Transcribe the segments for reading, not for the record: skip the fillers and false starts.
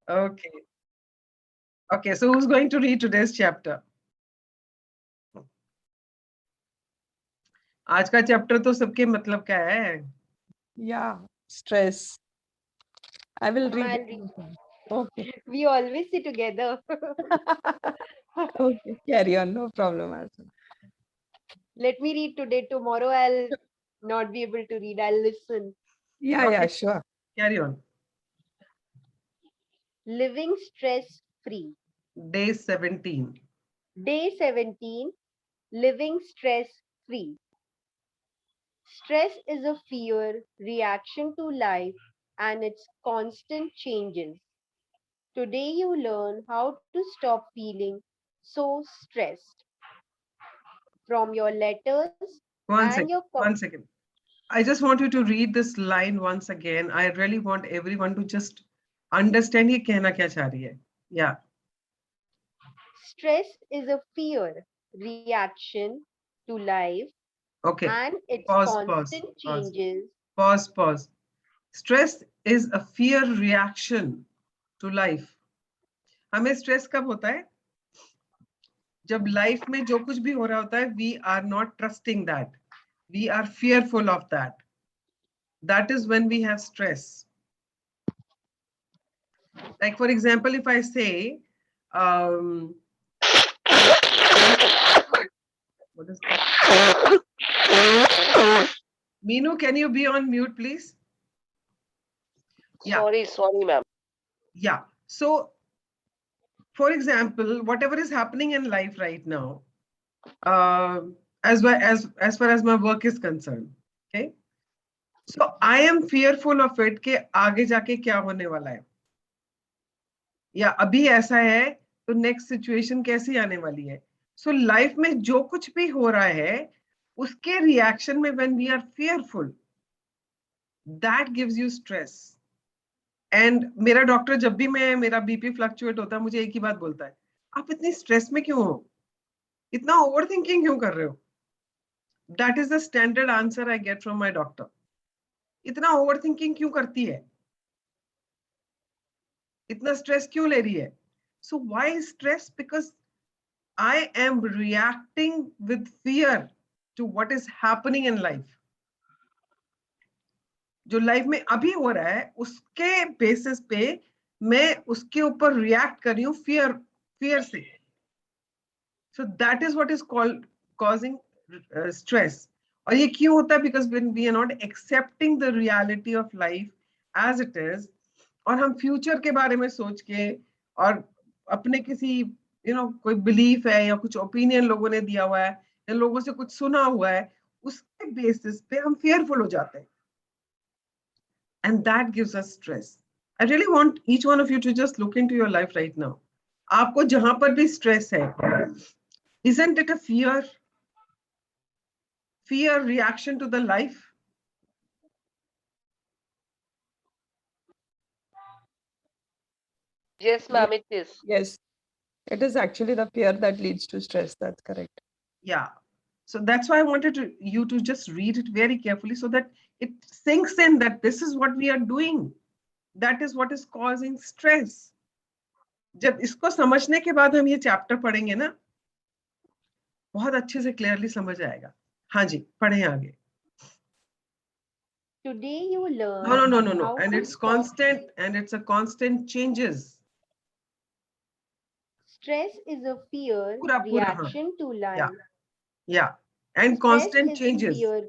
Okay. Okay, so who's going to read today's chapter? आज का chapter तो सबके मतलब क्या है? Yeah, stress. I will read I'll it. read. Okay. We always sit together. Okay, carry on. No problem, Arjun. Let me read today. Tomorrow I'll not be able to read. I'll listen. Yeah, Okay. sure. Carry on. Living stress free. Day 17. Day 17. Living stress free. Stress is a fear reaction to life and its constant changes. Today you learn how to stop feeling so stressed. From your letters One and second. your One second. I just want you to read this line once again. I really want everyone to just understand ये कहना क्या चाह रही है. Yeah. stress is a fear reaction to life Okay. and its Pause, pause, constant pause, changes. pause, pause. Stress is a fear reaction to life. हमें stress कब होता है? जब लाइफ में जो कुछ भी हो रहा होता है, we are not trusting that. We are fearful of that. That is when we have stress. Like for example, if I say, what is that? Meenu, can you be on mute, please? Yeah. Sorry, ma'am. Yeah. So, for example, whatever is happening in life right now, as far as my work is concerned, okay. So I am fearful of it कि आगे जाके क्या होने वाला है, या अभी ऐसा है तो नेक्स्ट सिचुएशन कैसी आने वाली है. सो लाइफ में जो कुछ भी हो रहा है उसके रिएक्शन में when we are fearful, that gives you stress. And मेरा डॉक्टर जब भी मेरा बीपी फ्लक्चुएट होता है मुझे एक ही बात बोलता है, आप इतनी स्ट्रेस में क्यों हो, इतना ओवर थिंकिंग क्यों कर रहे हो. That is the standard answer I get from my doctor. इतना ओवर थिंकिंग क्यों करती है, इतना स्ट्रेस क्यों ले रही है. So why stress? Because I am reacting with fear to what is happening in life. जो लाइफ में अभी हो रहा है उसके बेसिस पे मैं उसके ऊपर रिएक्ट कर रही हूँ fear से. So that is what is called causing stress. और ये क्यों होता है? Because when we are not accepting the reality of life as it is, और हम फ्यूचर के बारे में सोच के और अपने किसी कोई बिलीफ है या कुछ ओपिनियन लोगों ने दिया हुआ है या लोगों से कुछ सुना हुआ है, उसके बेसिस पे हम fearful हो जाते हैं. And that gives us stress. I really want each one of you to just look into your life right now. आपको जहां पर भी stress है, isn't it a fear reaction to the life? Yes, ma'am, it is. Yes, it is actually the fear that leads to stress. That's correct. Yeah. So that's why I wanted you to just read it very carefully so that it sinks in that this is what we are doing. That is what is causing stress. जब इसको समझने के बाद हम ये chapter पढ़ेंगे ना, बहुत अच्छे से क्लियरली समझ आएगा. हाँ जी, पढ़ें आगे. Today you learn. No. And it's constant and it's a constant changes. Stress is a fear Pura, reaction to life. Yeah. And Stress constant is changes. Fear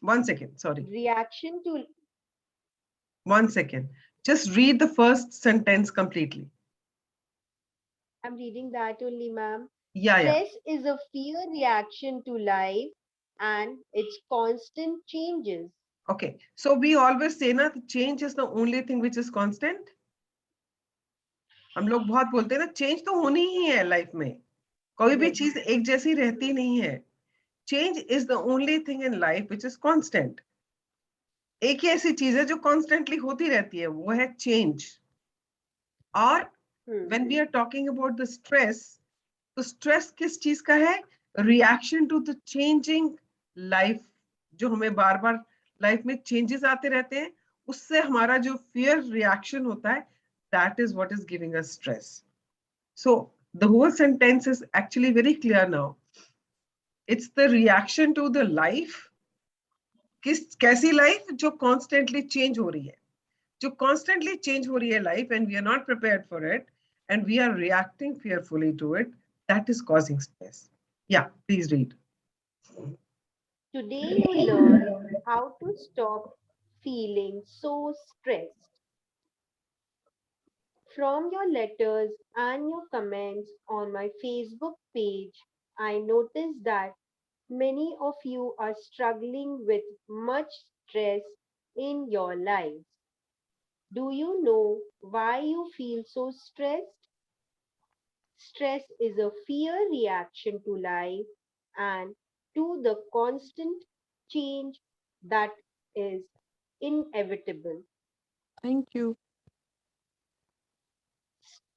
1 second, sorry. Reaction to. 1 second. Just read the first sentence completely. I'm reading that only, ma'am. Yeah. Stress is a fear reaction to life and its constant changes. Okay. So we always say na change is the only thing which is constant. हम लोग बहुत बोलते हैं ना, change तो होनी ही है life में, कोई भी चीज एक जैसी रहती नहीं है. Change is the only thing in life which is constant. एक ही ऐसी चीज है जो कॉन्स्टेंटली होती रहती है, वो है चेंज. और when we are talking about the stress, तो स्ट्रेस किस चीज का है? Reaction to the changing life. जो हमें बार बार लाइफ में चेंजेस आते रहते हैं, उससे हमारा जो फियर रिएक्शन होता है, that is what is giving us stress. So the whole sentence is actually very clear now. It's the reaction to the life. कैसी life जो constantly change हो रही है, जो constantly change हो रही है life, and we are not prepared for it, and we are reacting fearfully to it. That is causing stress. Yeah, please read. Today you learn how to stop feeling so stressed. From your letters and your comments on my Facebook page, I noticed that many of you are struggling with much stress in your lives. Do you know why you feel so stressed? Stress is a fear reaction to life and to the constant change that is inevitable. Thank you.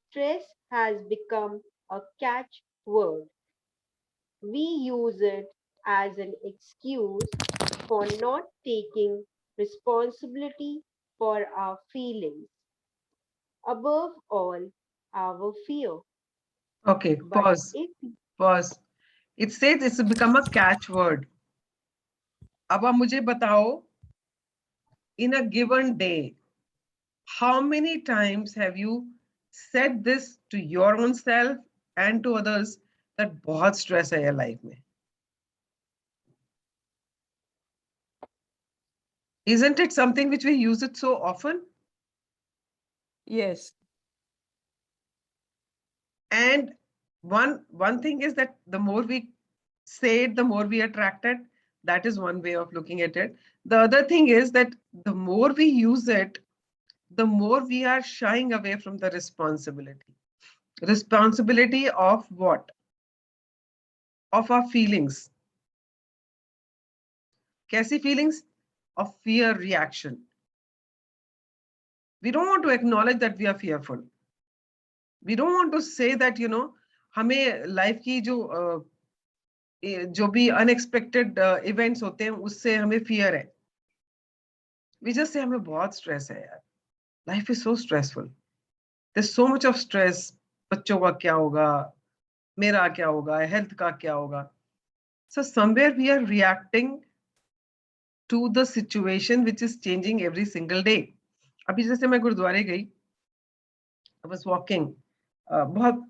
Stress has become a catchword. We use it as an excuse for not taking responsibility for our feelings, above all, our fear. Okay, But pause. if Pause. It says it's become a catchword. अब आप मुझे बताओ, in a given day, how many times have you said this to your own self and to others that बहुत stress है यार life में? Isn't it something which we use it so often? Yes. And one thing is that the more we say it, the more we attract it. That is one way of looking at it. The other thing is that the more we use it, the more we are shying away from the responsibility. Responsibility of what? Of our feelings. कैसी feelings? Of fear reaction. We don't want to acknowledge that we are fearful. We don't want to say that, हमें life की जो भी unexpected events होते हैं उससे हमें fear है. We just say हमें बहुत stress है यार. Life is so stressful. There's so much of stress. बच्चों का क्या होगा? मेरा क्या होगा? Health का क्या होगा? So somewhere we are reacting to the situation which is changing every single day. अभी जैसे मैं गुरुद्वारे गई, I was walking, बहुत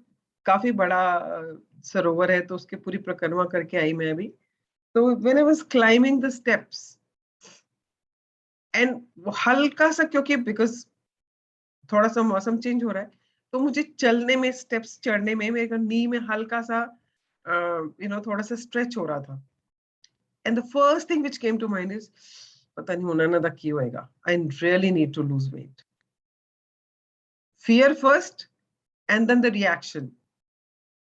काफी बड़ा सरोवर है तो उसकी पूरी परिक्रमा करके आई मैं अभी. तो when I was climbing the steps and हल्का सा क्योंकि because थोड़ा सा मौसम चेंज हो रहा है तो मुझे चलने में स्टेप्स चढ़ने में मेरे नी में हल्का सा थोड़ा सा स्ट्रेच हो रहा था. And the first thing which came to mind is, पता नहीं होना ना की होएगा. I really need to lose weight. Fear first, and then the reaction.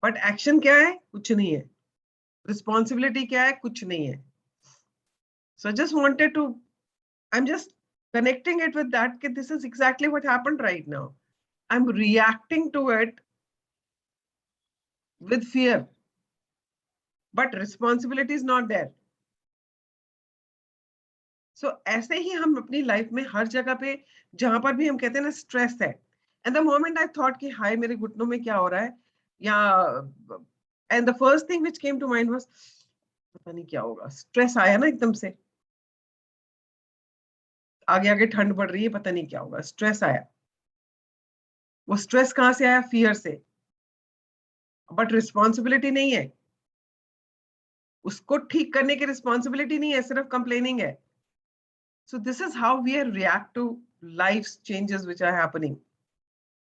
But action क्या है? कुछ नहीं है. Responsibility क्या है? कुछ नहीं है. So I just wanted to, I'm just connecting it with that. That this is exactly what happened right now. I'm reacting to it with fear. But responsibility is not there. So ऐसे ही हम अपनी life में हर जगह पे जहां पर भी हम कहते हैं ना स्ट्रेस है, and the moment I thought कि हाय मेरे घुटनों में क्या हो रहा है, या and the first thing which came to mind was पता नहीं क्या होगा. स्ट्रेस आया ना एकदम से, आगे आगे ठंड बढ़ रही है, पता नहीं क्या होगा, स्ट्रेस आया. वो स्ट्रेस कहां से आया? फियर से. बट रिस्पॉन्सिबिलिटी नहीं है, उसको ठीक करने की रिस्पॉन्सिबिलिटी नहीं है, सिर्फ कंप्लेनिंग है. So this is how we react to life's changes which are happening.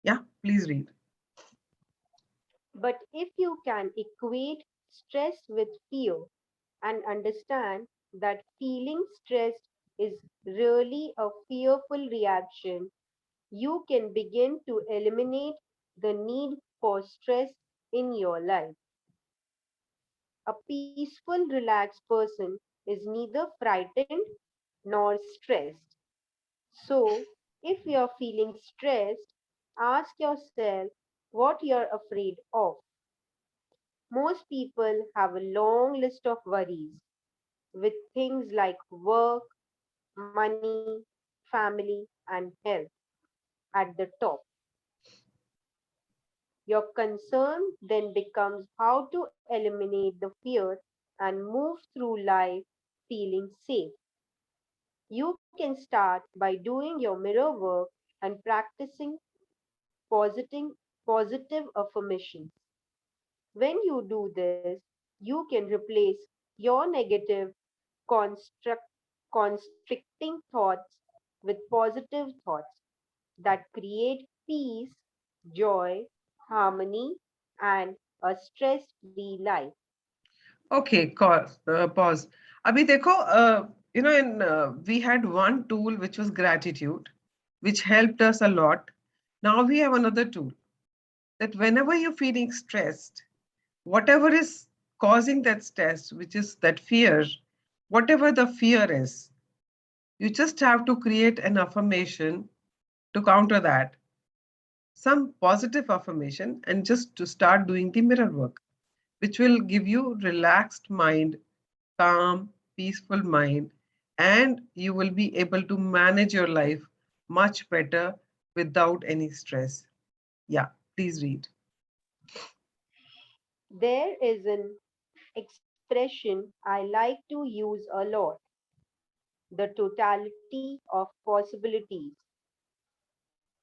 Yeah, please read. But if you can equate stress with fear and understand that feeling stressed is really a fearful reaction, you can begin to eliminate the need for stress in your life. A peaceful, relaxed person is neither frightened nor stressed. So, if you're feeling stressed, ask yourself what you're afraid of. Most people have a long list of worries with things like work, money, family, and health at the top. Your concern then becomes how to eliminate the fear and move through life feeling safe. You can start by doing your mirror work and practicing positing, positive affirmations. When you do this, you can replace your negative, construct, constricting thoughts with positive thoughts that create peace, joy, harmony, and a stress free life. Okay, pause. Abhi dekho, we had one tool which was gratitude, which helped us a lot. Now we have another tool that whenever you're feeling stressed, whatever is causing that stress, which is that fear, whatever the fear is, you just have to create an affirmation to counter that, some positive affirmation, and just to start doing the mirror work, which will give you relaxed mind, calm, peaceful mind, and you will be able to manage your life much better without any stress. Yeah, please read. There is an expression I like to use a lot: the totality of possibilities.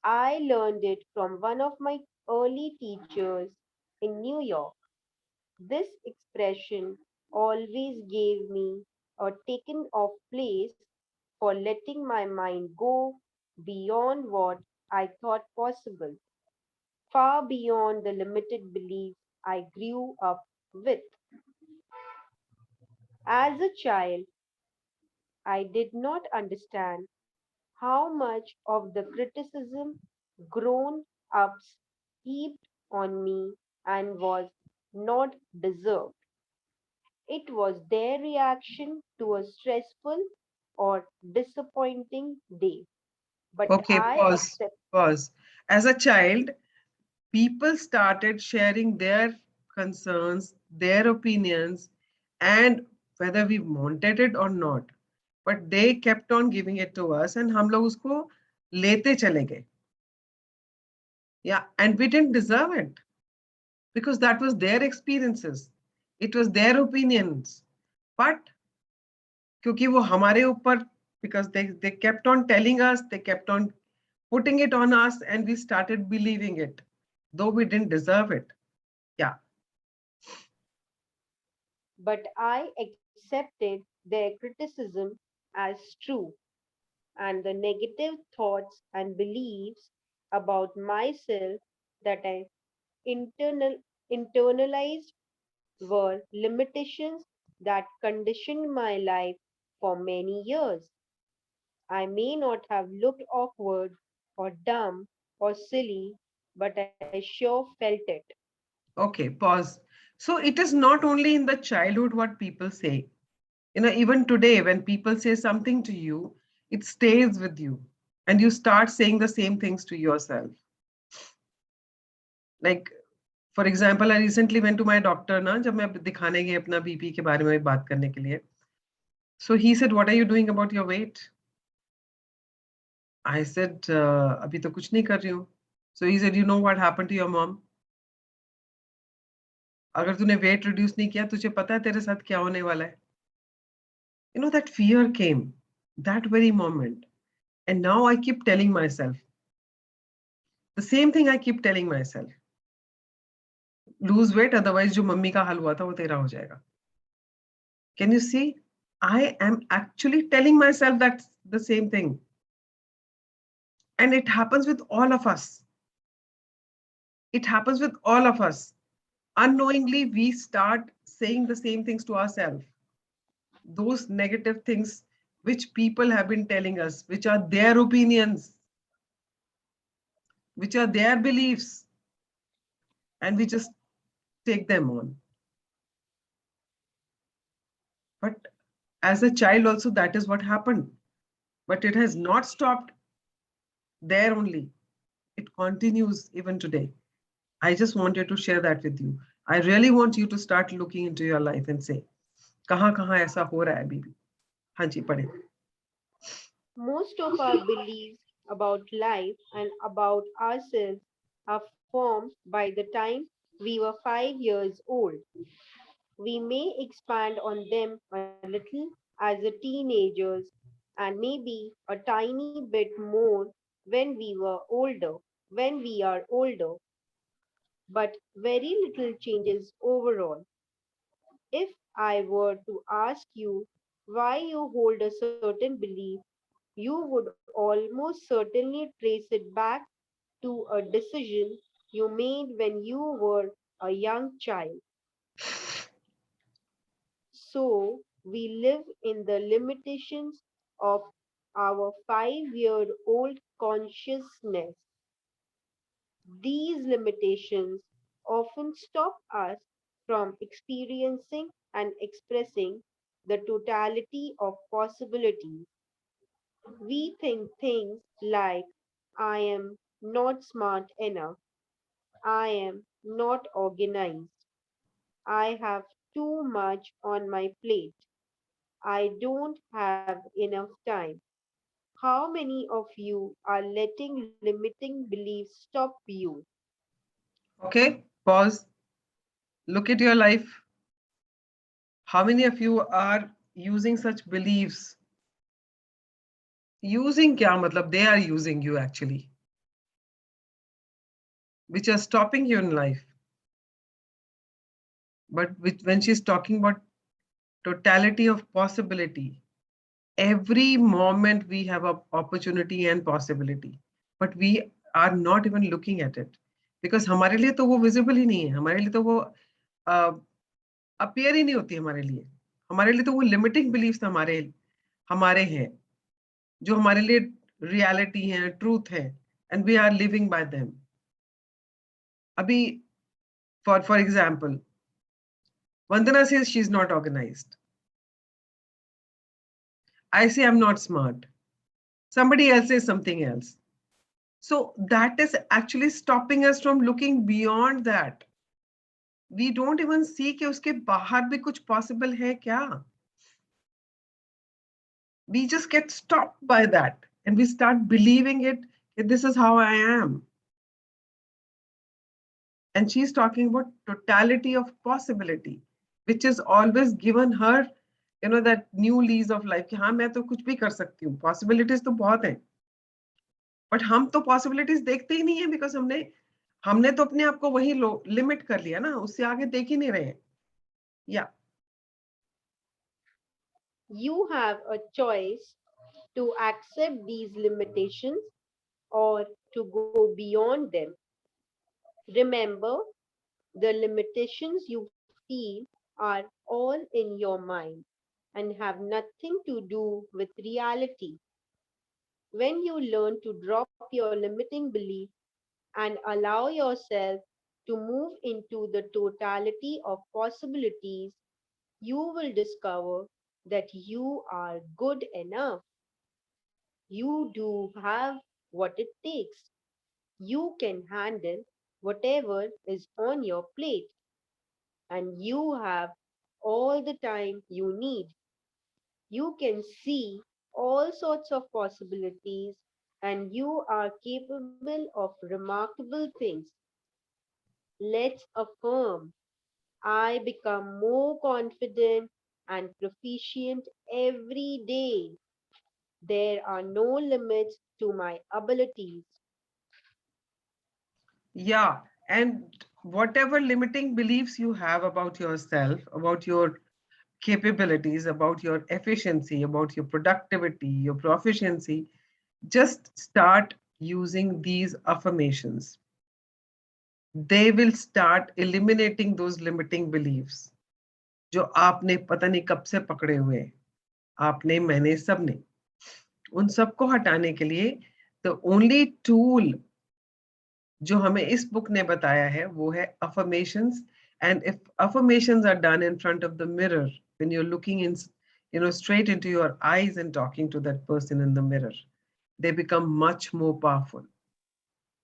I learned it from one of my early teachers in New York. This expression always gave me a taken off place for letting my mind go beyond what I thought possible, far beyond the limited beliefs I grew up with. As a child, I did not understand how much of the criticism grown ups heaped on me and was not deserved. It was their reaction to a stressful or disappointing day. But Okay, I pause, accept, pause. As a child, people started sharing their concerns, their opinions, and whether we wanted it or not, but they kept on giving it to us, and हम लोग उसको लेते चले गए. Yeah, and we didn't deserve it because that was their experiences. It was their opinions. But क्योंकि वो हमारे ऊपर, because they kept on telling us, they kept on putting it on us, and we started believing it, though we didn't deserve it. Yeah. but I accepted their criticism as true, and the negative thoughts and beliefs about myself that I internalized were limitations that conditioned my life for many years. I may not have looked awkward or dumb or silly, but I sure felt it. Okay, pause. So it is not only in the childhood what people say. Even today, when people say something to you, it stays with you. And you start saying the same things to yourself. Like, for example, I recently went to my doctor ना जब मैं दिखाने गई अपना BP के बारे में बात करने के लिए. So he said, "What are you doing about your weight?" I said, "अभी तो कुछ नहीं कर रही हूँ." So he said, "You know what happened to your mom? अगर तूने weight reduce नहीं किया, तुझे पता है तेरे साथ क्या होने वाला है?" That fear came that very moment. And now I keep telling myself the same thing I keep telling myself. Lose weight, otherwise जो मम्मी का हाल हुआ था वो तेरा हो जाएगा. Can you see? I am actually telling myself that the same thing. And it happens with all of us. It happens with all of us. Unknowingly, we start saying the same things to ourselves. Those negative things which people have been telling us, which are their opinions, which are their beliefs, and we just take them on. But as a child also, that is what happened. But it has not stopped there only. It continues even today. I just wanted to share that with you. I really want you to start looking into your life and say, कहाँ कहाँ ऐसा हो रहा है अभी भी. हाँ जी, पढ़े. Most of our beliefs about life and about ourselves are formed by the time we were 5 years old. We may expand on them a little as a teenagers and maybe a tiny bit more when we are older, but very little changes overall. If I were to ask you why you hold a certain belief, you would almost certainly trace it back to a decision you made when you were a young child. So we live in the limitations of our 5 year old consciousness. These limitations often stop us from experiencing and expressing the totality of possibilities. We think things like, I am not smart enough, I am not organized, I have too much on my plate, I don't have enough time. How many of you are letting limiting beliefs stop you? Okay, pause. Look at your life. How many of you are using such beliefs? Using kya matlab? They are using you actually, which are stopping you in life. But when she's talking about totality of possibility, every moment we have an opportunity and possibility, but we are not even looking at it because हमारे लिए तो वो visible ही नहीं है, हमारे लिए तो वो appear ही नहीं होती हमारे लिए तो वो limiting beliefs हमारे हैं जो हमारे लिए reality है, truth है, and we are living by them. अभी for example, Vandana says she's not organized. I say I'm not smart. Somebody else says something else. So that is actually stopping us from looking beyond that. We don't even see कि उसके बाहर भी कुछ possible है क्या? We just get stopped by that and we start believing it. This is how I am. And she's talking about totality of possibility, which is always given her, that new lease of life. कि हाँ मैं तो कुछ भी कर सकती हूँ. Possibilities तो बहुत हैं. But हम तो possibilities देखते ही नहीं है because हमने तो अपने आप को वही लिमिट कर लिया ना, उससे आगे देख ही नहीं रहे हैं. Yeah. You have a choice to accept these limitations or to go beyond them. Remember, the limitations you feel are all in your mind and have nothing to do with reality. When you learn to drop your limiting belief and allow yourself to move into the totality of possibilities, you will discover that you are good enough. You do have what it takes. You can handle whatever is on your plate, and you have all the time you need. You can see all sorts of possibilities, and you are capable of remarkable things. Let's affirm I become more confident and proficient every day. There are no limits to my abilities. Yeah. And whatever limiting beliefs you have about yourself, about your capabilities, about your efficiency, about your productivity, your proficiency, just start using these affirmations. They will start eliminating those limiting beliefs जो आपने पता नहीं कब से पकड़े हुए हैं. आपने, मैंने, सबने. उन सबको हटाने के लिए the only tool जो हमें इस बुक ने बताया है वो है affirmations. And if affirmations are done in front of the mirror, when you're looking in, straight into your eyes and talking to that person in the mirror, they become much more powerful.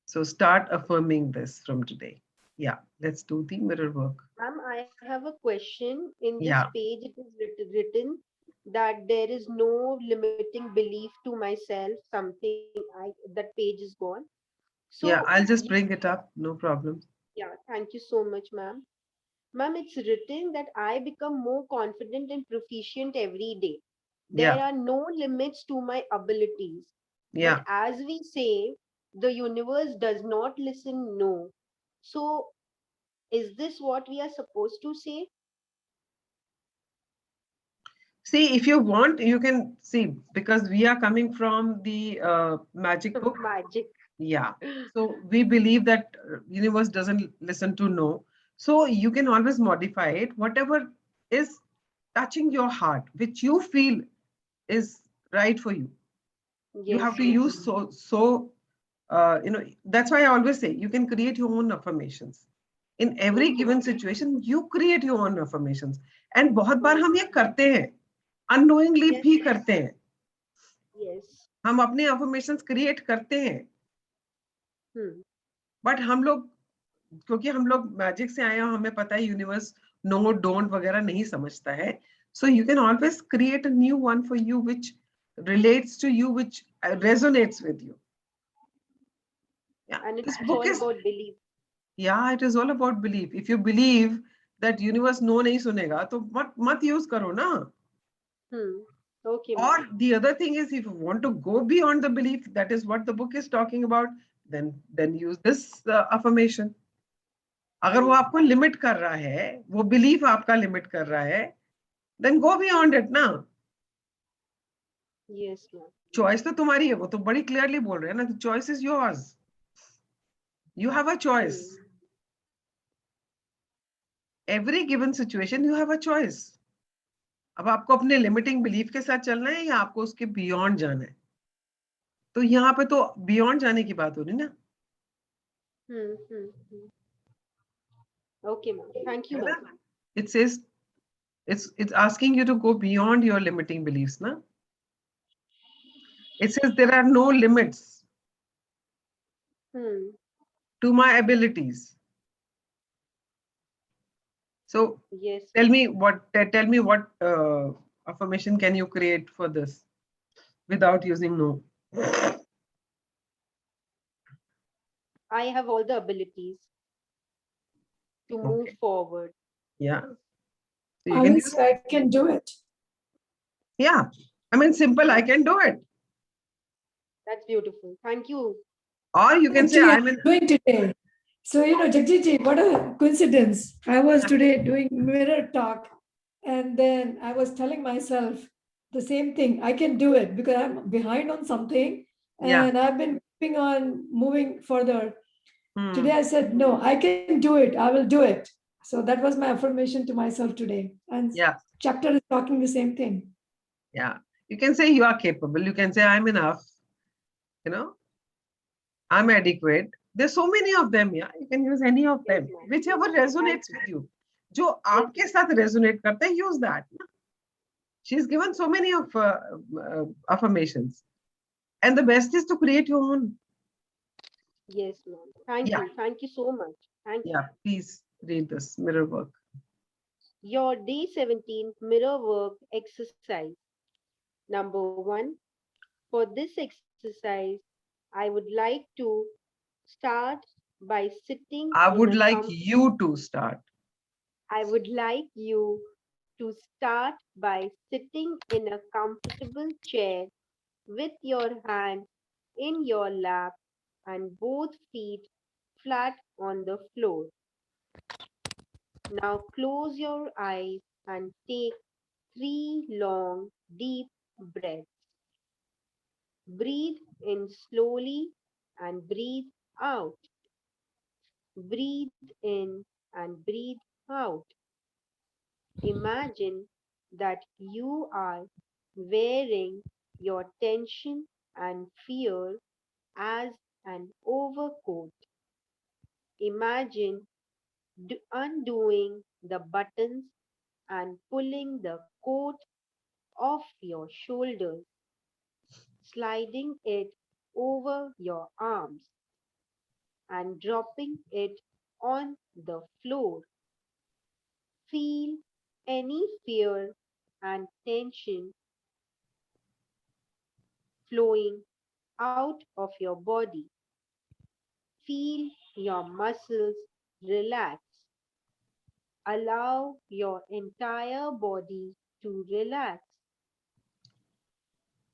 So start affirming this from today. Yeah, let's do the mirror work. Ma'am, I have a question. In this Yeah. page, it is written that there is no limiting belief to myself, something that page is gone. So Yeah, I'll just bring it up. No problem. yeah, thank you so much, ma'am. Ma'am, it's written that I become more confident and proficient every day. There Yeah, are no limits to my abilities. But yeah. as we say, the universe does not listen, no. So, is this what we are supposed to say? See, if you want, you can see, because we are coming from the magic book. Magic. Yeah. So we believe that universe doesn't listen to no. So you can always modify it. Whatever is touching your heart, which you feel is right for you. You Yes, have to ma'am. use that's why I always say you can create your own affirmations. In every Okay. given situation, you create your own affirmations. And बहुत बार Hmm. हम ये करते हैं, unknowingly Yes, भी करते हैं. yes. हम अपने affirmations create करते हैं. Hmm. बट हम लोग, क्योंकि हम लोग मैजिक से आए हैं, हमें पता है यूनिवर्स नो डोंट वगैरह नहीं समझता है. So you can always create a new one for you which relates to you, which resonates with you. Yeah, And this it's book all is, about belief. yeah, it is all about belief. If you believe that universe no नहीं सुनेगा तो मत use करो ना. Hmm. Okay, Or ma'am. the other thing is, if you want to go beyond the belief, that is what the book is talking about, then use this affirmation. अगर वो Hmm. आपको limit कर रहा है, वो belief आपका limit कर रहा है, देन गो बियॉन्ड इट ना. Yes, ma'am. चॉइस तो तुम्हारी है, वो तो बड़ी क्लियरली बोल रहे हैं ना, choice is yours. You have a choice. Hmm. Every given situation you have a choice. अब आपको अपने लिमिटिंग बिलीफ के साथ चलना है या आपको उसके बियॉन्ड जाना है. तो यहाँ पे तो बियॉन्ड जाने की बात हो रही ना. Hmm. Hmm. Hmm. Okay, ma'am. Thank you, है ma'am. ना. It says, it's asking you to go beyond your limiting beliefs na. It says there are no limits Hmm. to my abilities. So Yes, tell ma'am. me what affirmation can you create for this without using no. I have all the abilities to move Okay. forward. Yeah. So you I can will use, say I can do it. yeah. I mean, simple, I can do it. That's beautiful. Thank you. Or you can say, Actually, I'm I'm in. doing today. So, Jagjiji, what a coincidence. I was today doing mirror talk, and then I was telling myself the same thing. I can do it because I'm behind on something Yeah. and I've been keeping on moving further. Today Hmm. I said, no, I can do it. I will do it. So that was my affirmation to myself today. And Yeah. chapter is talking the same thing. Yeah. You can say you are capable. You can say I'm enough. You know, I'm adequate. There's so many of them. Yeah, you can use any of Yes, them, ma'am. whichever Thank resonates you. with you. जो Yes, आपके साथ resonate करते हैं, use that. She's given so many of affirmations, and the best is to create your own. yes, ma'am. Thank Yeah, you. Thank you so much. Thank you. yeah. Please read this mirror work. Your day 17 mirror work exercise. Number one, for this exercise, I would like to start by sitting I in a would like you to start. I would like you to start by sitting in a comfortable chair with your hand in your lap and both feet flat on the floor. Now close your eyes and take 3 long, deep breaths. Breathe in slowly and breathe out. Breathe in and breathe out. Imagine that you are wearing your tension and fear as an overcoat. Imagine undoing the buttons and pulling the coat off your shoulders, sliding it over your arms, and dropping it on the floor. Feel any fear and tension flowing out of your body. Feel your muscles relax. Allow your entire body to relax.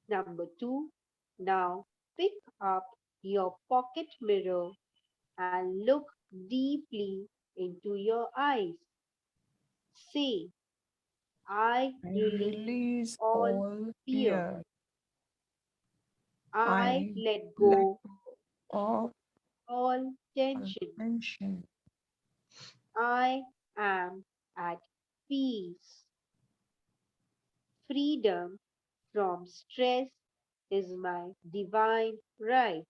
Number 2, now pick up your pocket mirror and look deeply into your eyes. Say, I I release release all all fear. fear. I I let let go go of all all tension. tension. I am at peace. Freedom from stress is my divine right.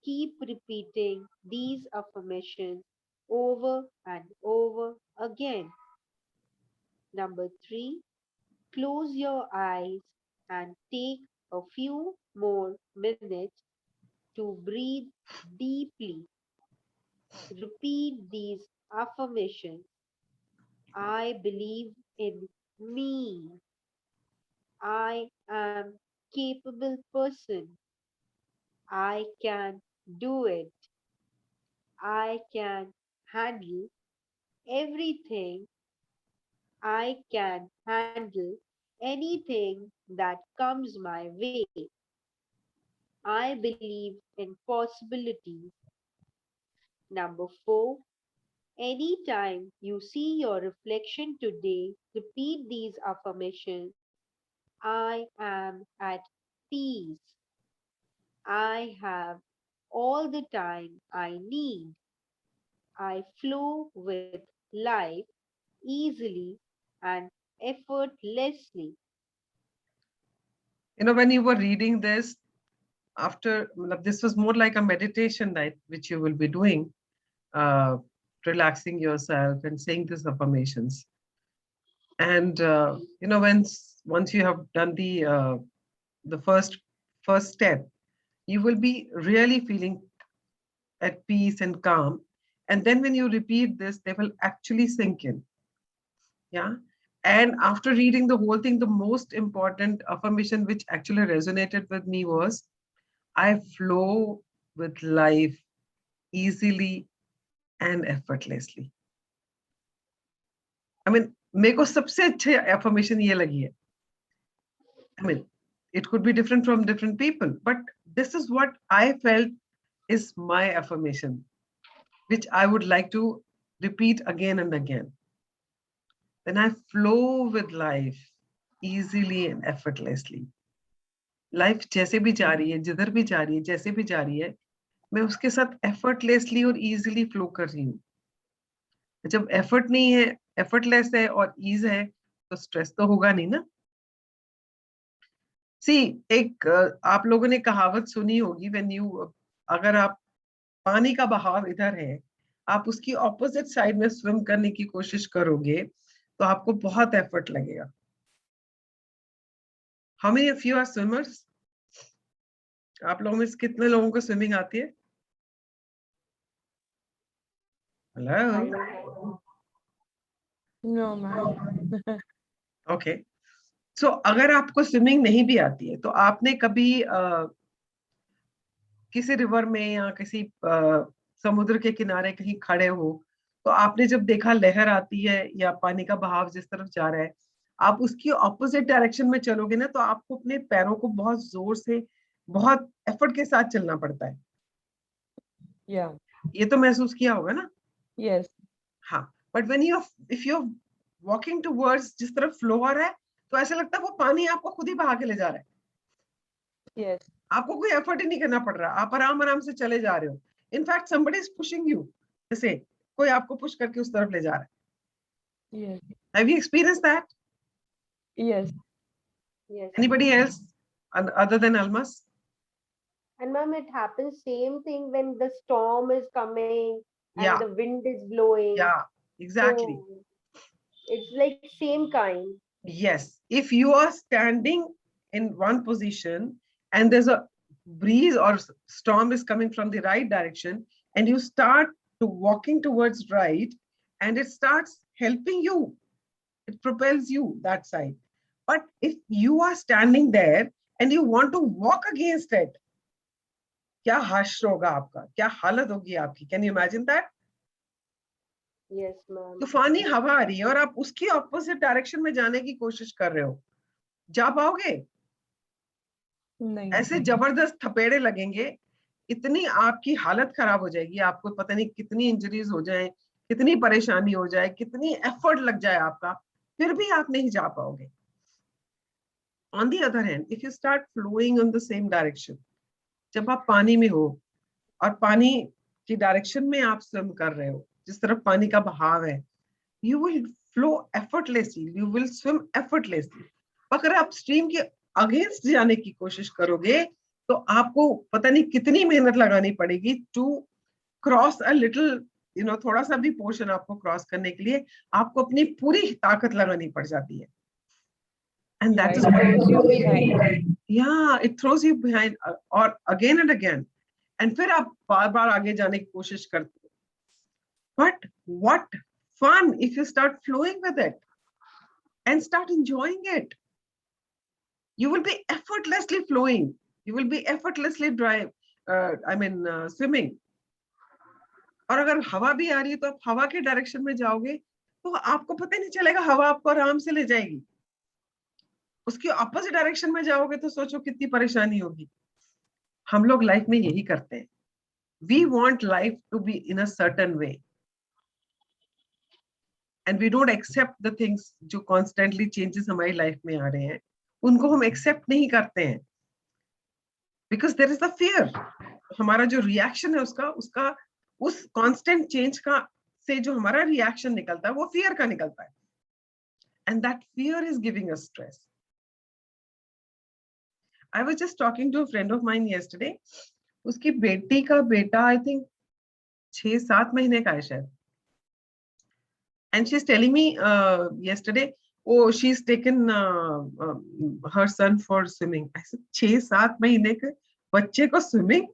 Keep repeating these affirmations over and over again. Number 3, close your eyes and take a few more minutes to breathe deeply. Repeat these affirmations. I believe in me. I am capable person. I can do it. I can handle everything. I can handle anything that comes my way. I believe in possibilities. Number 4, anytime you see your reflection today, repeat these affirmations. I am at peace. I have all the time I need. I flow with life easily and effortlessly. When you were reading this, after this was more like a meditation night, which you will be doing, uh, relaxing yourself and saying these affirmations. And once you have done the first step, you will be really feeling at peace and calm. And then when you repeat this, they will actually sink in. Yeah. And after reading the whole thing, the most important affirmation which actually resonated with me was, I flow with life easily and effortlessly. I mean, मेरे को सबसे अच्छी affirmation ये लगी है. I mean, it could be different from different people, but this is what I felt is my affirmation, which I would like to repeat again and again. Then I flow with life easily and effortlessly. Life जैसे भी जा रही है, जिधर भी जा रही है, जैसे भी जा रही है, मैं उसके साथ एफर्टलेसली और इजीली फ्लो कर रही हूँ. जब एफर्ट नहीं है, एफर्टलेस है और ईज है, तो स्ट्रेस तो होगा नहीं ना. सी एक आप लोगों ने कहावत सुनी होगी, अगर आप पानी का बहाव इधर है, आप उसकी ऑपोजिट साइड में स्विम करने की कोशिश करोगे, तो आपको बहुत एफर्ट लगेगा. How many of you are swimmers? आप लोगों में से कितने लोगों को स्विमिंग आती है? हेलो. No, ma'am. ओके. सो अगर आपको स्विमिंग नहीं भी आती है, तो आपने कभी किसी रिवर में या किसी समुद्र के किनारे कहीं खड़े हो, तो आपने जब देखा लहर आती है या पानी का बहाव जिस तरफ जा रहा है, आप उसकी ऑपोजिट डायरेक्शन में चलोगे ना, तो आपको अपने पैरों को बहुत जोर से, बहुत एफर्ट के साथ चलना पड़ता है. Yeah. ये तो महसूस किया होगा ना. Yes. हाँ. But when if you walking towards, जिस तरफ फ्लो आ रहा है, तो ऐसा लगता है वो पानी आपको खुद ही बहा के ले जा रहा है. Yes. आपको कोई एफर्ट ही नहीं करना पड़ रहा, आप आराम आराम से चले जा रहे हो. In fact somebody is pushing you, जैसे कोई आपको पुश करके उस तरफ ले जा रहा है. Yes. Have you experienced that? Yes. Yes. Anybody else other than Almas? And ma'am, it happens same thing when the storm is coming and Yeah. the wind is blowing. Yeah, exactly. So it's like same kind. Yes. If you are standing in one position and there's a breeze or storm is coming from the right direction, and you start to walking towards right, and it starts helping you, it propels you that side. But if you are standing there and you want to walk against it, क्या हश्र होगा आपका, क्या हालत होगी आपकी। Can you imagine that? Yes, ma'am. तूफानी हवा आ रही है और आप उसकी ऑपोजिट डायरेक्शन में जाने की कोशिश कर रहे हो, जा पाओगे? नहीं। ऐसे जबरदस्त थपेड़े लगेंगे, इतनी आपकी हालत खराब हो जाएगी, आपको पता नहीं कितनी इंजरीज हो जाए, कितनी परेशानी हो जाए, कितनी एफर्ट लग जाए आपका, फिर भी आप नहीं जा पाओगे। On the other hand, if you start flowing in the same direction, जब आप पानी में हो और पानी की डायरेक्शन में आप स्विम कर रहे हो, जिस तरफ पानी का बहाव है, you will flow effortlessly, you will swim effortlessly. अगर आप स्ट्रीम के अगेंस्ट जाने की कोशिश करोगे तो आपको पता नहीं कितनी मेहनत लगानी पड़ेगी टू क्रॉस अ लिटिल, थोड़ा सा भी पोर्शन आपको क्रॉस करने के लिए आपको अपनी पूरी ताकत लगानी पड़ जाती है। And that Right. is Throws you behind. yeah, it throws you behind or again and again. And फिर आप बार बार आगे जाने की कोशिश करते हो। But what fun if you start flowing with it and start enjoying it. You will be effortlessly flowing. You will be effortlessly swimming. और अगर हवा भी आ रही है तो आप हवा के डायरेक्शन में जाओगे तो आपको पता ही नहीं चलेगा, हवा आपको आराम से ले जाएगी। उसकी ऑपोजिट डायरेक्शन में जाओगे तो सोचो कितनी परेशानी होगी। हम लोग लाइफ में यही करते हैं। We want life to be in a certain way. And we don't accept the things जो constantly changes हमारी लाइफ में आ रहे हैं, उनको हम एक्सेप्ट नहीं करते हैं because there is the fear. हमारा जो रिएक्शन है उसका उस कांस्टेंट चेंज का से जो हमारा रिएक्शन निकलता है वो फियर का निकलता है, and that fear is giving us stress. I was just talking to a friend of mine yesterday, उसकी बेटी का बेटा आई थिंक 6-7 महीने का है शायद, and she's telling me yesterday, oh, she's taken her son for swimming. I said 6-7 महीने के बच्चे को स्विमिंग?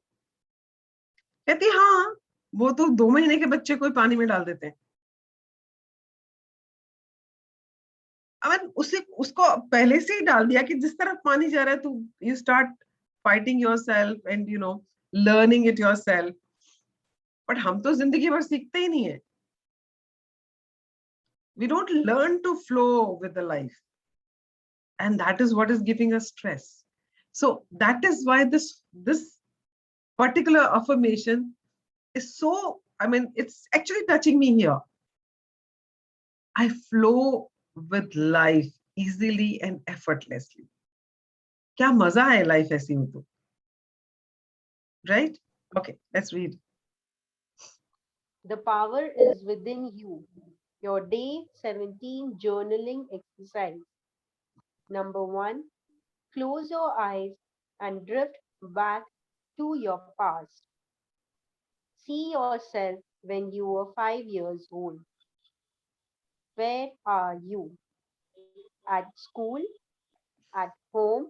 कहती हाँ, वो तो 2 महीने के बच्चे को पानी में डाल देते हैं। उसको पहले से ही डाल दिया कि जिस तरफ पानी जा रहा है तू you start fighting yourself and learning it yourself. But हम तो जिंदगी भर सीखते ही नहीं है। We don't learn to flow with the life, and that is what is giving us stress. So that is why this particular affirmation is so, I mean, it's actually touching me here. I flow with life easily and effortlessly. क्या मजा है life ऐसी हो तो, right? Okay, let's read. The power is within you. Your day 17 journaling exercise. Number 1, close your eyes and drift back to your past. See yourself when you were 5 years old. Where are you? At school? At home?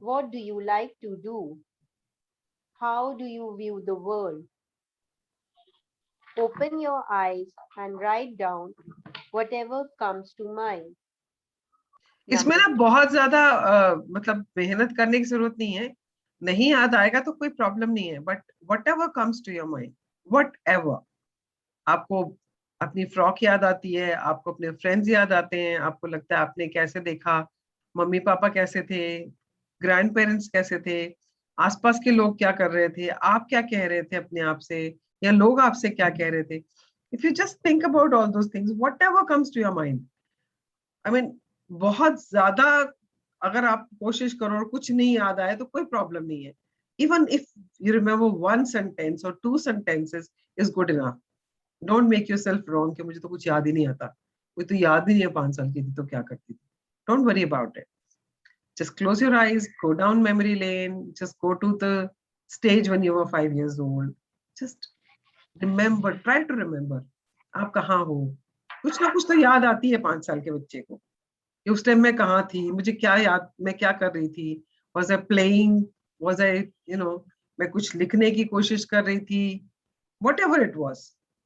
What do you like to do? How do you view the world? Open your eyes and write down whatever comes to mind. इसमें ना बहुत ज्यादा मतलब मेहनत करने की जरूरत नहीं है, नहीं याद आएगा तो कोई प्रॉब्लम नहीं है, but whatever comes to your mind, whatever, आपको अपनी फ्रॉक याद आती है, आपको अपने फ्रेंड्स याद आते हैं, आपको लगता है आपने कैसे देखा, मम्मी पापा कैसे थे, ग्रैंड पेरेंट्स कैसे थे, आसपास के लोग क्या कर रहे थे, आप क्या कह रहे थे अपने आप से, या लोग आपसे क्या कह रहे थे। If you just think about all those things, whatever comes to your mind, I mean बहुत ज्यादा अगर आप कोशिश करो और कुछ नहीं याद आए तो कोई प्रॉब्लम नहीं है। Even if you remember 1 sentence और 2 sentences is good enough. Don't make yourself wrong कि मुझे तो कुछ याद ही नहीं आता, कोई तो याद ही नहीं है 5 साल की थी तो क्या करती थी। Don't worry about it, just close your eyes, go down memory lane, just go to the stage when you were 5 years old, just remember, try to remember आप कहाँ हो। कुछ ना कुछ तो याद आती है 5 साल के बच्चे को कि उस टाइम मैं कहाँ थी, मुझे क्या याद, मैं क्या कर रही थी, was I playing, was I मैं कुछ लिखने की कोशिश कर रही थी, whatever it was,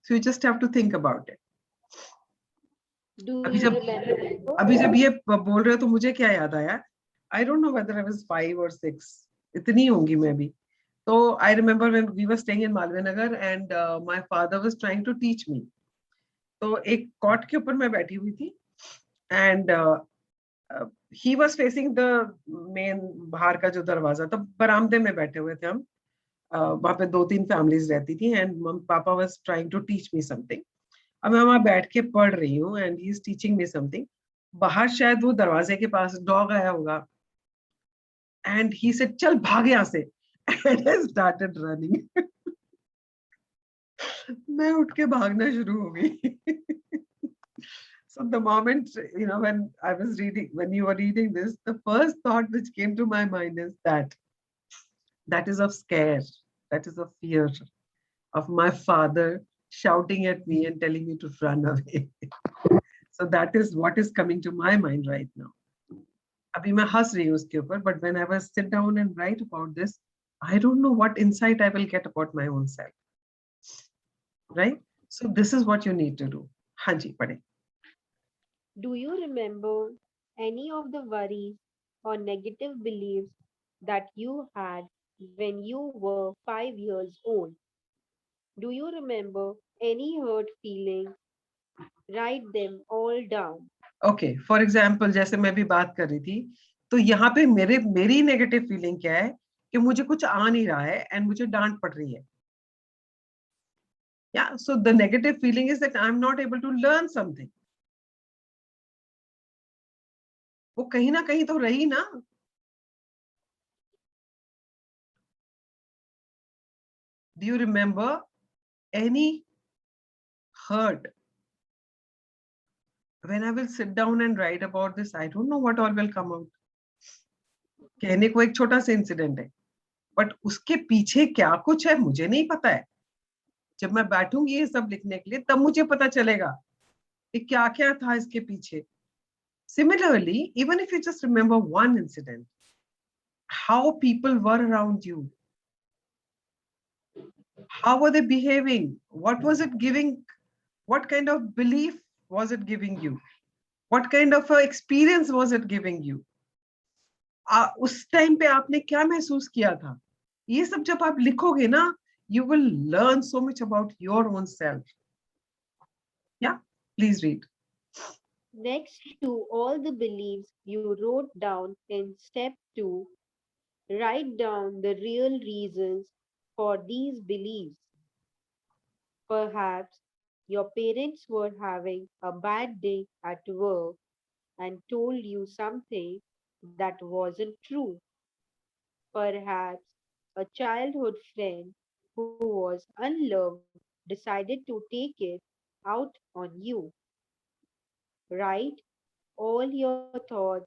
so you just have to think about it. Do अभी you remember? जब ये बोल रहे हो तो मुझे क्या याद आया, I don't know whether I was 5 or 6, इतनी होंगी मैं भी, So I remember when we were staying in Malvinagar and my father was trying to teach me. तो एक कॉट के ऊपर मैं बैठी हुई थी and he was facing the main बाहर का जो दरवाजा था, बरामदे में बैठे हुए थे हम. वहां पे 2-3 फैमिलीज रहती थी and पापा was trying to teach me something. अब मैं वहां बैठ के पढ़ रही हूँ and he is teaching me something. बाहर शायद वो दरवाजे के पास डॉग आया होगा and he said चल भाग यहाँ से and I started running. मैं उठ के भागना शुरू हो गई. So the moment, you know, when I was reading, when you were reading this, the first thought which came to my mind is that is of scare, that is of fear of my father shouting at me and telling me to run away. So that is what is coming to my mind right now. अभी मैं हंस रही हूँ उसके ऊपर, but when I was sit down and write about this, I don't know what insight I will get about my own self. Right? So this is what you need to do. हाँ जी, पढ़े. Do you remember any of the worries or negative beliefs that you had when you were 5 years old? Do you remember any hurt feelings? Write them all down. Okay, for example, जैसे मैं भी बात कर रही थी, तो यहाँ पे मेरी नेगेटिव फीलिंग क्या है कि मुझे कुछ आ नहीं रहा है एंड मुझे डांट पड़ रही है. Yeah, so the negative feeling is that I'm not able to learn something. वो कहीं ना कहीं तो रही ना. Do you remember any hurt? When I will sit down and write about this, I don't know what all will come out. कहने को एक छोटा सा इंसिडेंट है, बट उसके पीछे क्या कुछ है मुझे नहीं पता है. जब मैं बैठूंगी ये सब लिखने के लिए तब मुझे पता चलेगा कि क्या क्या था इसके पीछे. Similarly, even if you just remember one incident, how people were around you, how were they behaving, what was it giving, what kind of belief was it giving you, what kind of experience was it giving you, उस time पे आपने क्या महसूस किया था. ये सब जब आप लिखोगे ना, you will learn so much about your own self. Yeah, please read. Next to all the beliefs you wrote down in step 2, write down the real reasons for these beliefs. Perhaps your parents were having a bad day at work and told you something that wasn't true. Perhaps a childhood friend who was unloved decided to take it out on you. Write all your thoughts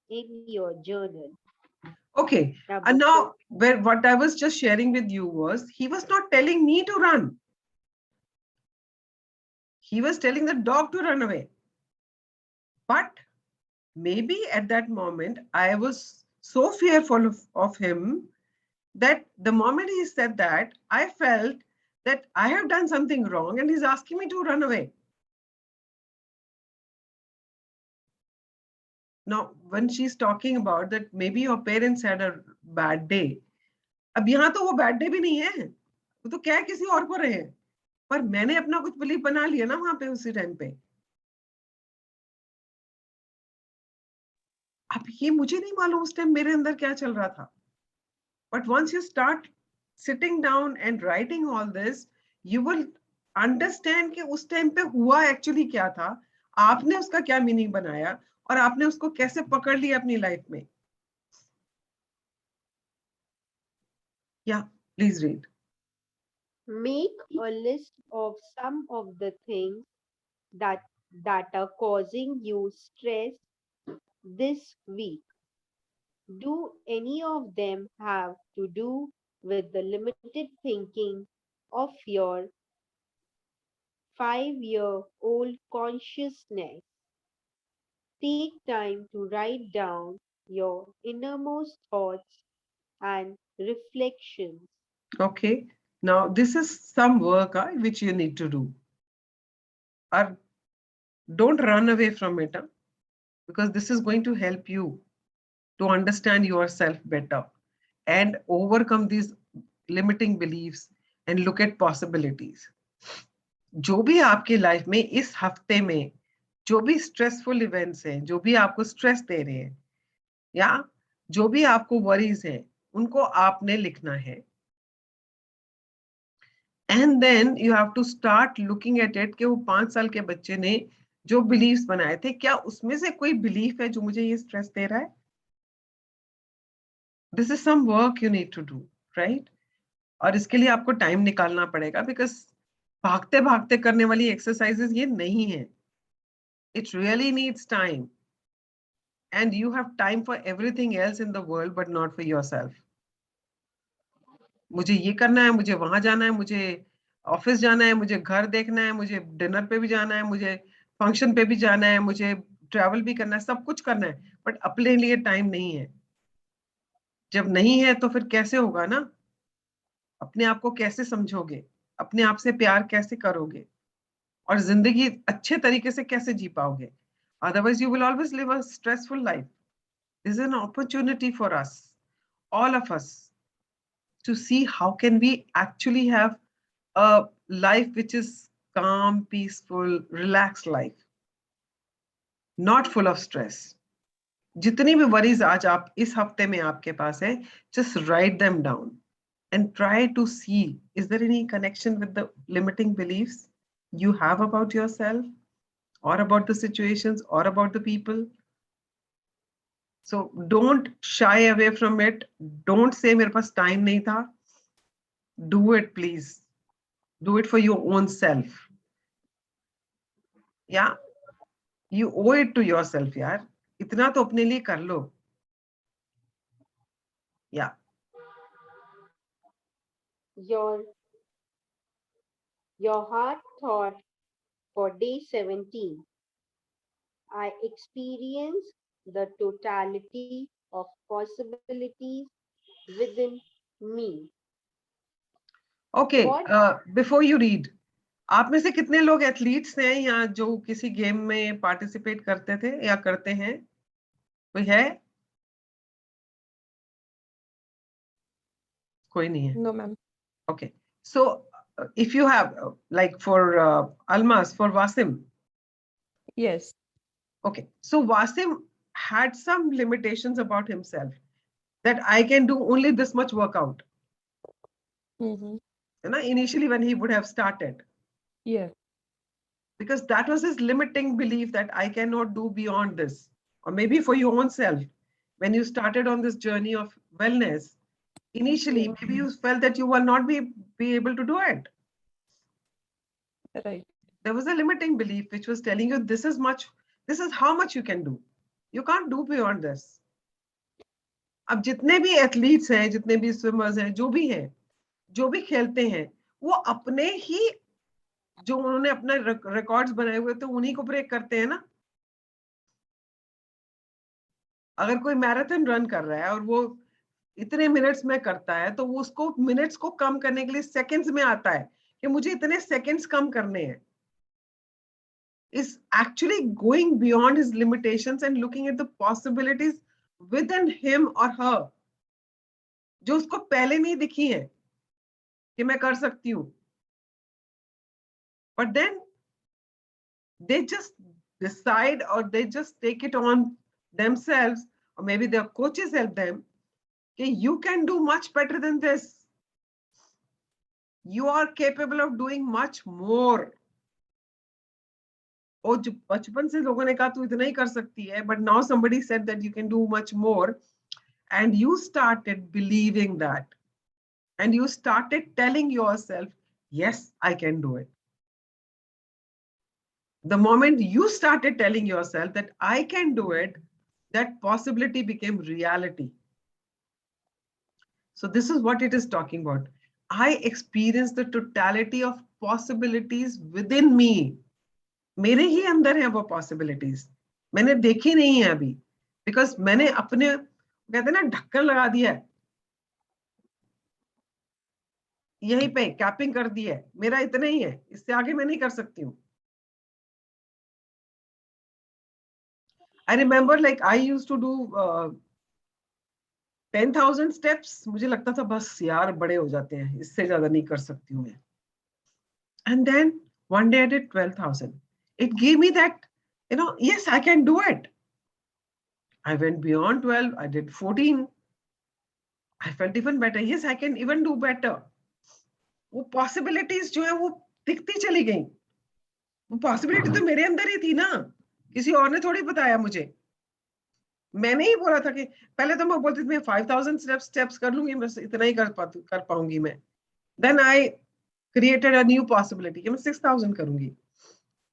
in your journal. Okay, and now what I was just sharing with you was he was not telling me to run. He was telling the dog to run away. But maybe at that moment, I was so fearful of him that the moment he said that, I felt that I have done something wrong and he's asking me to run away. Now, when she's talking about that maybe your parents had a bad day, अब यहाँ तो वो bad day भी नहीं है, वो तो क्या किसी और को रहे हैं, पर मैंने अपना कुछ बिलीफ बना लिया ना वहां पे उसी टाइम पे. अब ये मुझे नहीं मालूम उस टाइम मेरे अंदर क्या चल रहा था. But once you start sitting down and writing all this, you will understand कि उस टाइम पे हुआ एक्चुअली क्या था, आपने उसका क्या मीनिंग बनाया और आपने उसको कैसे पकड़ लिया अपनी लाइफ में. Yeah, please read. Make a list of some of the things that are causing you stress this week. Do any of them have to do with the limited thinking of your 5-year-old consciousness? Take time to write down your innermost thoughts and reflections. Okay, now this is some work which you need to do. Or don't run away from it, because this is going to help you to understand yourself better and overcome these limiting beliefs and look at possibilities. जो भी आपकी life में इस हफ्ते में जो भी stressful events हैं, जो भी आपको स्ट्रेस दे रहे हैं या जो भी आपको वरीज हैं, उनको आपने लिखना है. And then you have to start looking at it कि वो 5 साल के बच्चे ने जो बिलीव्स बनाए थे, क्या उसमें से कोई बिलीफ है जो मुझे ये स्ट्रेस दे रहा है? This is some work you need to do, right? और इसके लिए आपको टाइम निकालना पड़ेगा, बिकॉज भागते भागते करने वाली एक्सरसाइजेस ये नहीं है. It really needs time, and you have time for everything else in the world but not for yourself. मुझे ये करना है, मुझे वहां जाना है, मुझे ऑफिस जाना है, मुझे घर देखना है, मुझे डिनर पे भी जाना है, मुझे फंक्शन पे भी जाना है, मुझे ट्रैवल भी करना है, सब कुछ करना है, बट अपने लिए टाइम नहीं है. जब नहीं है तो फिर कैसे होगा ना? अपने आप को कैसे समझोगे? अपने आप से प्यार कैसे करोगे? और जिंदगी अच्छे तरीके से कैसे जी पाओगे? Otherwise you will always live a stressful life. This is an opportunity for us, all of us, to see how can we actually have a life which is calm, peaceful, relaxed life, not full of stress. जितनी भी worries आज आप इस हफ्ते में आपके पास है, just write them down and try to see, is there any connection with the limiting beliefs you have about yourself or about the situations or about the people? So don't shy away from it. Don't say मेरे पास time नहीं था. Do it, please. Do it for your own self. Yeah, you owe it to yourself, यार. इतना तो अपने लिए कर लो. Yeah. Your heart thought for day 17. I experience the totality of possibilities within me. Okay. What? Before you read, आप में से कितने लोग एथलीट्स हैं या जो किसी गेम में पार्टिसिपेट करते थे या करते हैं? कोई है? कोई नहीं है. No, ma'am. Okay. So if you have like for Almas, for Wasim. Yes. Okay. So Wasim had some limitations about himself, that I can do only this much workout. Mm-hmm. Initially when he would have started, Yeah. because that was his limiting belief that I cannot do beyond this. Or maybe for your own self, when you started on this journey of wellness, initially Yeah. maybe you felt that you will not be able to do it. Right. There was a limiting belief which was telling you this is how much you can do. You can't do beyond this. अब जितने भी athletes हैं, जितने भी swimmers हैं, जो भी हैं, जो भी खेलते हैं, वो अपने ही जो उन्होंने अपने रिकॉर्ड्स बनाए हुए थे उन्हीं को ब्रेक करते हैं ना. अगर कोई मैराथन रन कर रहा है और वो इतने मिनट्स में करता है, तो वो उसको मिनट्स को कम करने के लिए सेकंड्स में आता है कि मुझे इतने सेकंड्स कम करने हैं. Is actually going beyond his limitations and looking at the possibilities within him or her, जो उसको पहले नहीं दिखी है कि मैं कर सकती हूँ. But then they just decide, or they just take it on themselves, or maybe their coaches help them, okay, you can do much better than this. You are capable of doing much more. और जो बचपन से लोगों ने कहा तू इतना ही कर सकती है, but now somebody said that you can do much more, and you started believing that, and you started telling yourself, yes, I can do it. The moment you started telling yourself that I can do it, that possibility became reality. So this is what it is talking about. I experienced the totality of possibilities within me. मेरे ही अंदर है वो possibilities. मैंने देखी नहीं है अभी, because मैंने अपने, कहते हैं ना, ढक्कन लगा दिया है, यहीं पे कैपिंग कर दी है, मेरा इतना ही है, इससे आगे मैं नहीं कर सकती हूँ. I remember, like, I used to do 10,000 steps मुझे लगता था बस यार बड़े हो जाते हैं, इससे ज्यादा नहीं कर सकती हूँ मैं. And then one day I did 12,000. It gave me that, yes, I can do it. I went beyond 12. I did 14. I felt even better. Yes, I can even do better. वो possibilities जो है वो दिखती चली गई. वो possibility तो मेरे अंदर ही थी ना, किसी और ने थोड़ी बताया मुझे. मैंने ही बोला था कि पहले तो मैं बोलती थी मैं 5,000 steps कर लूंगी, बस इतना ही कर पाऊंगी मैं. Then I created a new possibility कि मैं 6,000 करूंगी.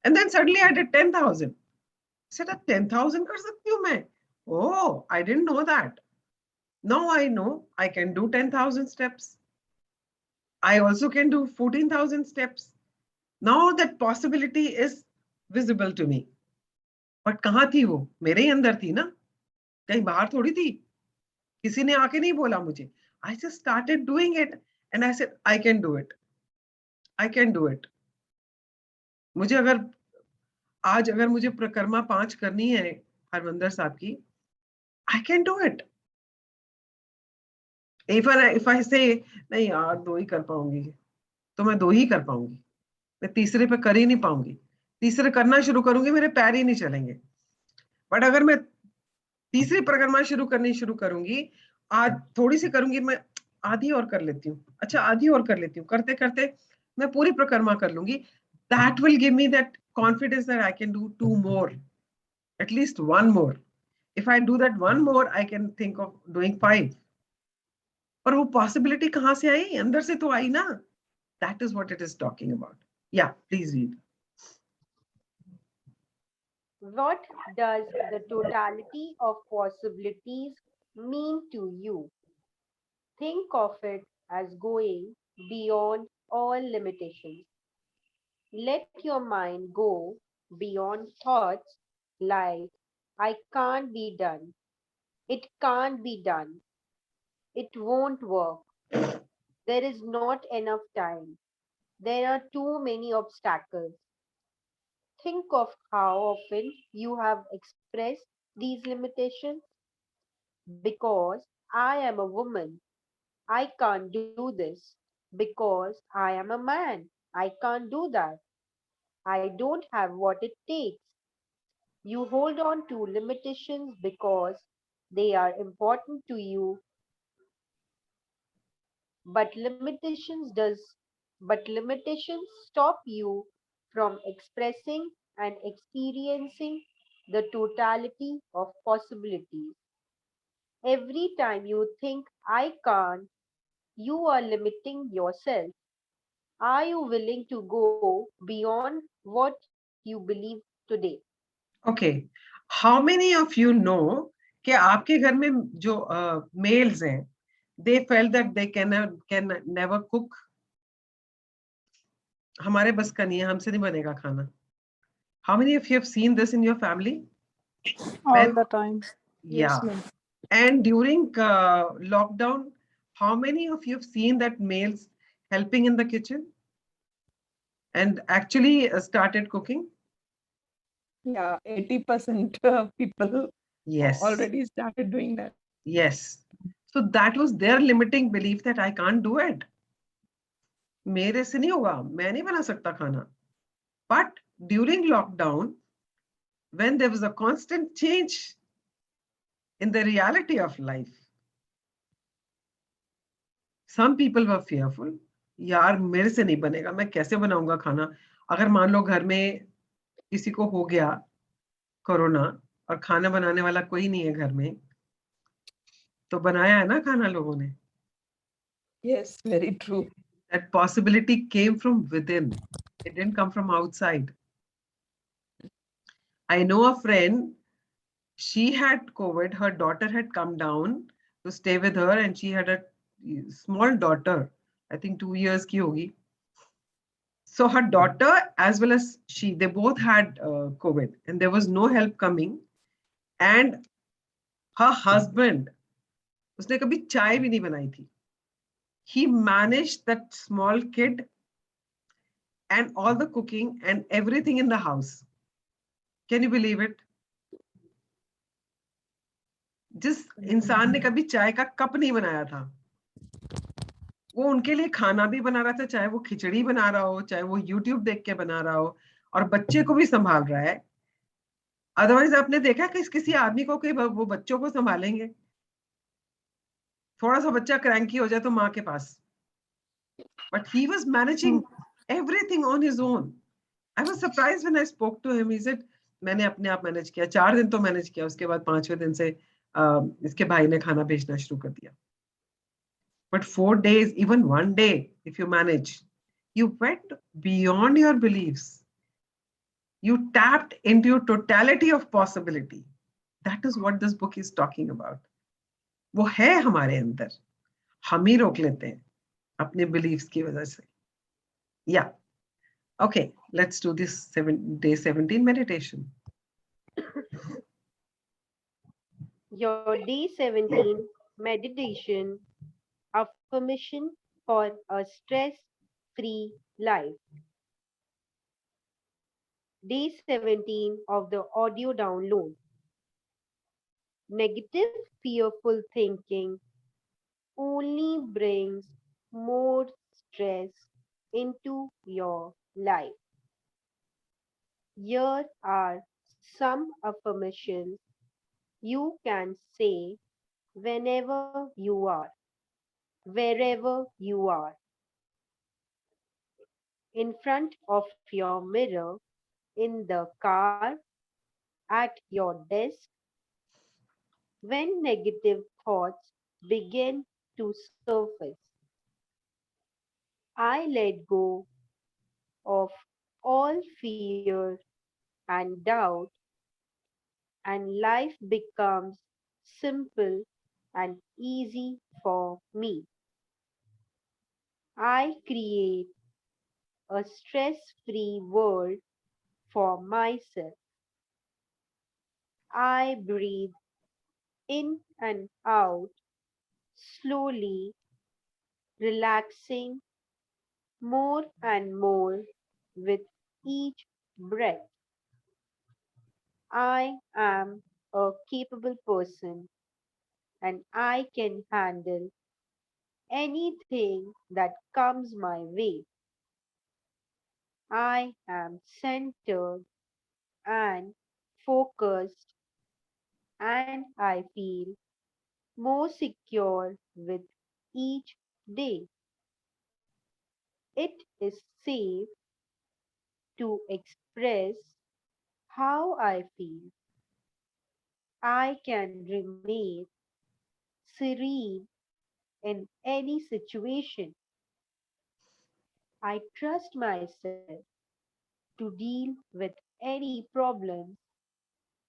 And then suddenly I did 10,000. I said 10,000 कर सकती हूँ मैं. Oh, I didn't know that. Now I know I can do 10,000 steps. I also can do 14,000 steps. Now that possibility is visible to me. But कहाँ थी वो? मेरे ही अंदर थी ना, कहीं बाहर थोड़ी थी. किसी ने आके नहीं बोला मुझे. I just started doing it and I said I can do it. I can do it. मुझे अगर मुझे प्रकर्मा 5 करनी है हरमंदर साहब की, I can do it. If I say नहीं यार 2 ही कर पाऊंगी, तो मैं 2 ही कर पाऊंगी. मैं तीसरे पे कर ही नहीं पाऊंगी. तीसरे करना शुरू करूंगी, मेरे पैर ही नहीं चलेंगे. बट अगर मैं तीसरी परिक्रमा शुरू करूंगी, आज थोड़ी सी करूंगी, मैं आधी और कर लेती हूँ, अच्छा आधी और कर लेती हूँ, करते करते मैं पूरी परिक्रमा कर लूंगी. That will give me that confidence that I can do 2 more, at least 1 more. If I do that 1 more, I can think of doing 5. पर वो possibility कहाँ से आई? अंदर से तो आई ना. That is what it is talking about. Yeah, please read. What does the totality of possibilities mean to you? Think of it as going beyond all limitations. Let your mind go beyond thoughts like, I can't be done, it can't be done, it won't work, there is not enough time, there are too many obstacles. Think of how often you have expressed these limitations. Because I am a woman, I can't do this. Because I am a man, I can't do that. I don't have what it takes. You hold on to limitations because they are important to you, but limitations stop you from expressing and experiencing the totality of possibilities. Every time you think I can't, you are limiting yourself. Are you willing to go beyond what you believe today? Okay. How many of you know कि आपके घर में जो males हैं, they felt that they can never cook. हमारे बस का नहीं है, हमसे नहीं बनेगा खाना. How many of you have seen this in your family? All the time. Yeah. Yes, ma'am. And during lockdown, how many of you have seen that males helping in the kitchen and actually started cooking? Yeah, 80% people Yes. already started doing that. Yes. So that was their limiting belief that I can't do it. मेरे से नहीं होगा, मैं नहीं बना सकता खाना. But during lockdown, when there was a constant change in the reality of life, some people were fearful. यार मेरे से नहीं बनेगा, मैं कैसे बनाऊंगा खाना? अगर मान लो घर में किसी को हो गया कोरोना और खाना बनाने वाला कोई नहीं है घर में, तो बनाया है ना खाना लोगों ने. Yes, very true. That possibility came from within. It didn't come from outside. I know a friend, she had COVID, her daughter had come down to stay with her, and she had a small daughter, I think 2 years ki hogi. So her daughter as well as she, they both had COVID, and there was no help coming. And her husband, उसने कभी चाय भी नहीं बनाई थी. He managed that small kid and all the cooking and everything in the house. Can you believe it? जिस इंसान ने कभी चाय का कप नहीं बनाया था, वो उनके लिए खाना भी बना रहा था, चाहे वो खिचड़ी बना रहा हो, चाहे वो यूट्यूब देख के बना रहा हो, और बच्चे को भी संभाल रहा है। अदरवाइज आपने देखा कि किसी आदमी को कि वो बच्चों को संभालेंगे? थोड़ा सा बच्चा क्रैंकी हो जाए तो माँ के पास, but he was managing everything on his own. I was surprised when I spoke to him. He said मैंने अपने आप मैनेज किया. 4 दिन तो मैनेज किया, उसके बाद 5वें दिन से इसके भाई ने खाना भेजना शुरू कर दिया. But 4 days, even one day, if you manage, you went beyond your beliefs. You tapped into your totality of possibility. That is what this book is talking about. वो है हमारे अंदर, हम ही रोक लेते हैं अपने beliefs की वजह से. Yeah. Okay, let's do this day 17 meditation. Your day 17 meditation affirmation for a stress-free life. Day 17 of the audio download. Negative, fearful thinking only brings more stress into your life. Here are some affirmations you can say whenever you are, wherever you are. In front of your mirror, in the car, at your desk. When negative thoughts begin to surface, I let go of all fear and doubt, and life becomes simple and easy for me. I create a stress-free world for myself. I breathe in and out slowly, relaxing more and more with each breath. I am a capable person and I can handle anything that comes my way. I am centered and focused, and I feel more secure with each day. It is safe to express how I feel. I can remain serene in any situation. I trust myself to deal with any problems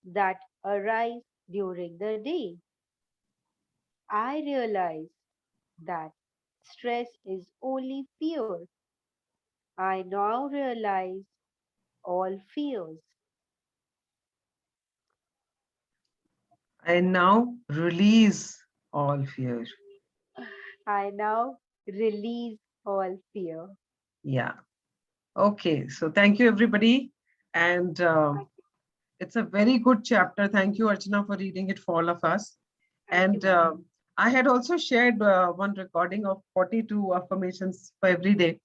that arise during the day. I realize that stress is only fear. I now realize all fears. I now release all fear. I now release all fear. Yeah. Okay, so thank you everybody. And it's a very good chapter. Thank you, Archana, for reading it for all of us. Thank And you. I had also shared one recording of 42 affirmations for every day.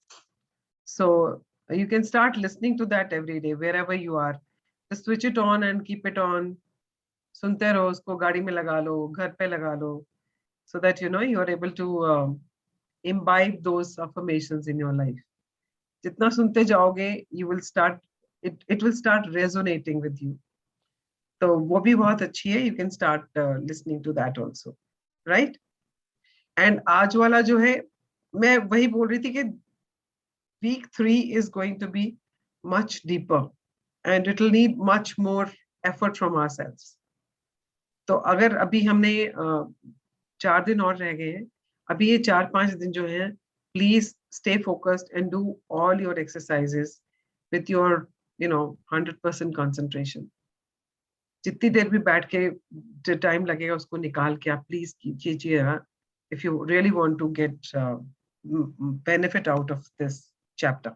So you can start listening to that every day, wherever you are. Just switch it on and keep it on. सुनते रहो उसको, गाड़ी में लगा लो, घर पे लगा लो, so that you know you are able to imbibe those affirmations in your life. जितना सुनते जाओगे, you will start, it will start resonating with you. तो वो भी बहुत अच्छी है. You can start listening to that also, right? And आज वाला जो है, मैं वही बोल रही थी कि week 3 is going to be much deeper and it will need much more effort from ourselves. तो अगर अभी हमने 4 दिन और रह गए हैं, अभी ये 4-5 दिन जो हैं, please stay focused and do all your exercises with your 100% concentration. जितनी देर भी बैठ के टाइम लगेगा उसको निकाल के आप प्लीज कीजिएगा, if you really want to get benefit out of this chapter,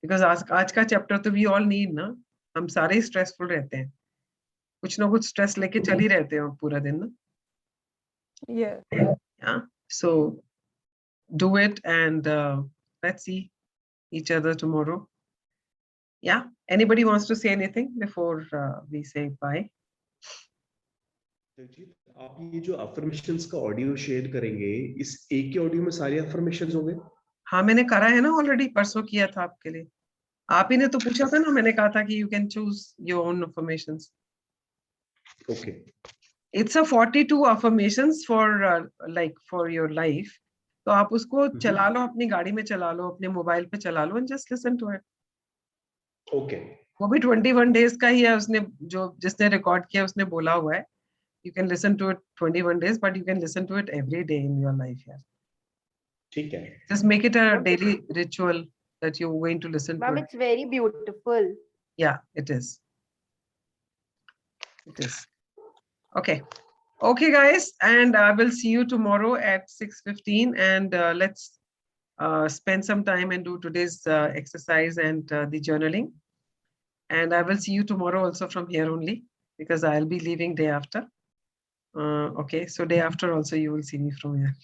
because आज का चैप्टर तो we all need ना. हम सारे स्ट्रेसफुल रहते हैं, कुछ ना कुछ स्ट्रेस लेके चल ही रहते हैं पूरा दिन ना. Yeah. Yeah. So do it, and let's see each other tomorrow. Yeah. Anybody wants to say anything before we say bye? Jagjit, आप ये जो अफर्मेशंस का ऑडियो शेयर करेंगे, इस एक के ऑडियो में सारे अफर्मेशंस होंगे? हाँ, मैंने करा है ना ऑलरेडी, परसों किया था आपके लिए। आप ही ने तो पूछा था ना, मैंने कहा था कि you can choose your own affirmations. Okay, it's a 42 affirmations for your life. तो आप उसको चला लो, अपनी गाड़ी में चला लो, अपने मोबाइल पे चला लो, and just listen to it. Okay, वो भी 21 days का ही है, उसने जिसने रिकॉर्ड किया उसने बोला हुआ है. You can listen to it 21 days, but you can listen to it every day in your life. Yeah. ठीक है. Just make it a daily ritual that you're going to listen to Ma'am, it. it's very beautiful. Yeah, it is. It is. Okay. Okay, guys, and I will see you tomorrow at 6:15, and let's spend some time and do today's exercise and the journaling. And I will see you tomorrow also from here only, because I'll be leaving day after. Okay, so day after also you will see me from here.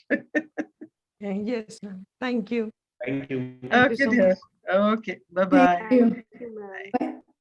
Yes, ma'am. Thank you. Thank you. Thank you Okay, so dear. much. Okay, bye-bye. Thank you. Thank you, ma'am. Bye.